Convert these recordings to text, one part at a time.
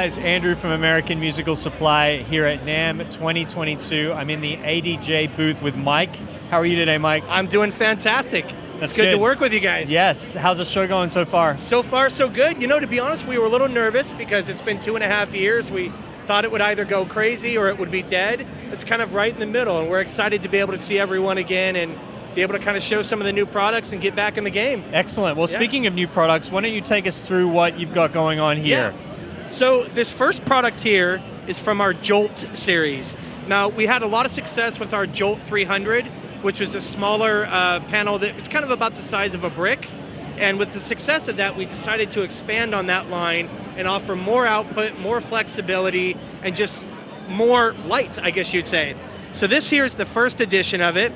guys, Andrew from American Musical Supply here at Namm 2022. I'm in the ADJ booth with Mike. How are you today, Mike? I'm doing fantastic. That's good to work with you guys. Yes. How's the show going so far? So far, so good. You know, to be honest, we were a little nervous because it's been 2.5 years. We thought it would either go crazy or it would be dead. It's kind of right in the middle, and we're excited to be able to see everyone again and be able to kind of show some of the new products and get back in the game. Excellent. Well, speaking of new products, why don't you take us through what you've got going on here? Yeah. So this first product here is from our Jolt series. Now, we had a lot of success with our Jolt 300, which was a smaller panel that was kind of about the size of a brick. And with the success of that, we decided to expand on that line and offer more output, more flexibility, and just more light, I guess you'd say. So this here is the first edition of it.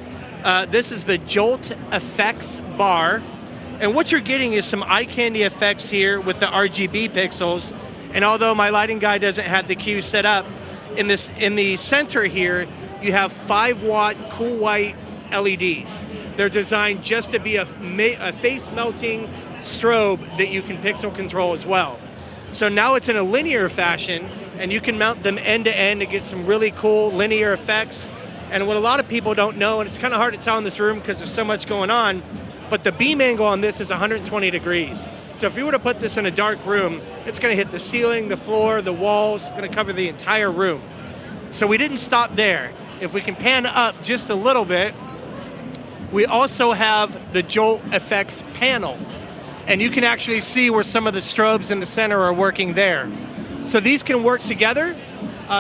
This is the Jolt Effects bar. And what you're getting is some eye candy effects here with the RGB pixels. And although my lighting guy doesn't have the cues set up, in the center here, you have 5-watt cool white LEDs. They're designed just to be a face-melting strobe that you can pixel control as well. So now it's in a linear fashion, and you can mount them end-to-end to get some really cool linear effects. And what a lot of people don't know, and it's kind of hard to tell in this room because there's so much going on, but the beam angle on this is 120 degrees. So if you were to put this in a dark room, it's going to hit the ceiling, the floor, the walls, going to cover the entire room. So we didn't stop there. If we can pan up just a little bit, we also have the Jolt Effects panel. And you can actually see where some of the strobes in the center are working there. So these can work together.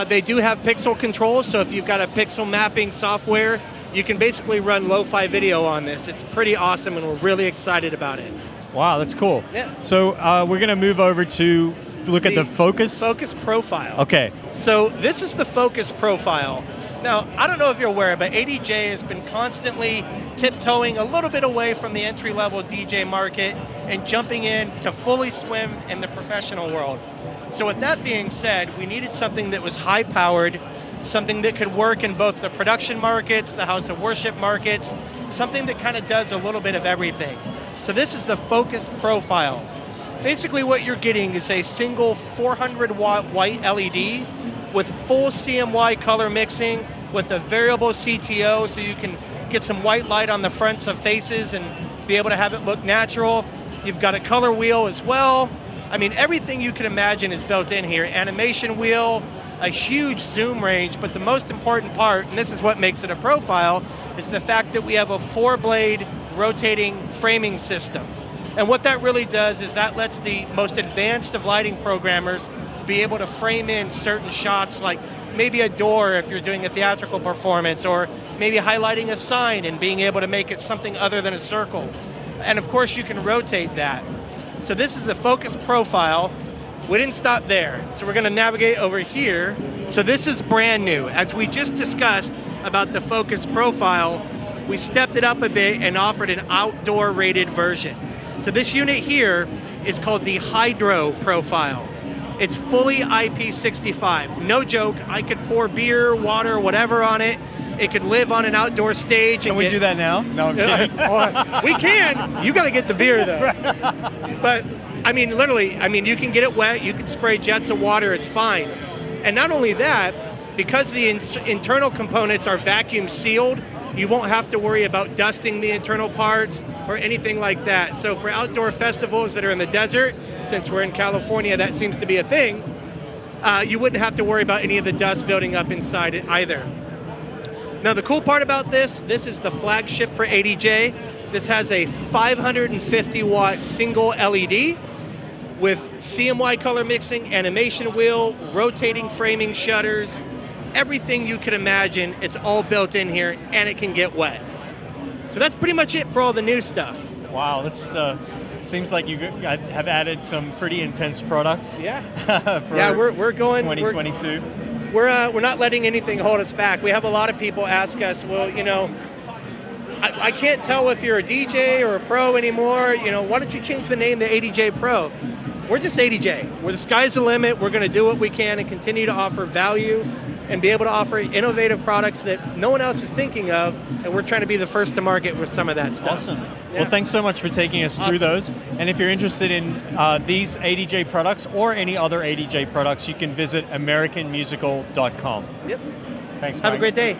They do have pixel control, so if you've got a pixel mapping software, you can basically run lo-fi video on this. It's pretty awesome, and we're really excited about it. Wow, that's cool. Yeah. So we're going to move over to look at the focus. Focus profile. Okay. So this is the focus profile. Now, I don't know if you're aware, but ADJ has been constantly tiptoeing a little bit away from the entry-level DJ market and jumping in to fully swim in the professional world. So with that being said, we needed something that was high-powered, something that could work in both the production markets, the house of worship markets, something that kind of does a little bit of everything. So this is the focus profile. Basically what you're getting is a single 400-watt white LED with full CMY color mixing with a variable CTO, so you can get some white light on the fronts of faces and be able to have it look natural. You've got a color wheel as well. I mean, everything you can imagine is built in here. Animation wheel, a huge zoom range, but the most important part, and this is what makes it a profile, is the fact that we have a 4-blade rotating framing system. And what that really does is that lets the most advanced of lighting programmers be able to frame in certain shots, like maybe a door if you're doing a theatrical performance, or maybe highlighting a sign and being able to make it something other than a circle. And of course you can rotate that. So this is the focus profile. We didn't stop there, so we're going to navigate over here. So this is brand new. As we just discussed about the focus profile, we stepped it up a bit and offered an outdoor rated version. So this unit here is called the Hydro profile. It's fully IP65. No joke, I could pour beer, water, whatever on it. It could live on an outdoor stage. Can we do that now? No, I'm kidding. We can. You got to get the beer, though. But, I mean, literally, you can get it wet. You can spray jets of water. It's fine. And not only that, because the internal components are vacuum sealed, you won't have to worry about dusting the internal parts or anything like that. So for outdoor festivals that are in the desert, since we're in California, that seems to be a thing, you wouldn't have to worry about any of the dust building up inside it either. Now the cool part about this is the flagship for ADJ. This has a 550-watt single LED with CMY color mixing, animation wheel, rotating framing shutters, everything you could imagine. It's all built in here, and it can get wet. So that's pretty much it for all the new stuff. Wow, this seems like you have added some pretty intense products. Yeah. Yeah, we're going 2022. We're not letting anything hold us back. We have a lot of people ask us, well, you know, I can't tell if you're a DJ or a pro anymore. You know, why don't you change the name to ADJ Pro? We're just ADJ. The sky's the limit. We're going to do what we can and continue to offer value and be able to offer innovative products that no one else is thinking of, and we're trying to be the first to market with some of that stuff. Awesome. Yeah. Well, thanks so much for taking us through those. And if you're interested in these ADJ products or any other ADJ products, you can visit AmericanMusical.com. Yep. Thanks, Have a Mike. great day.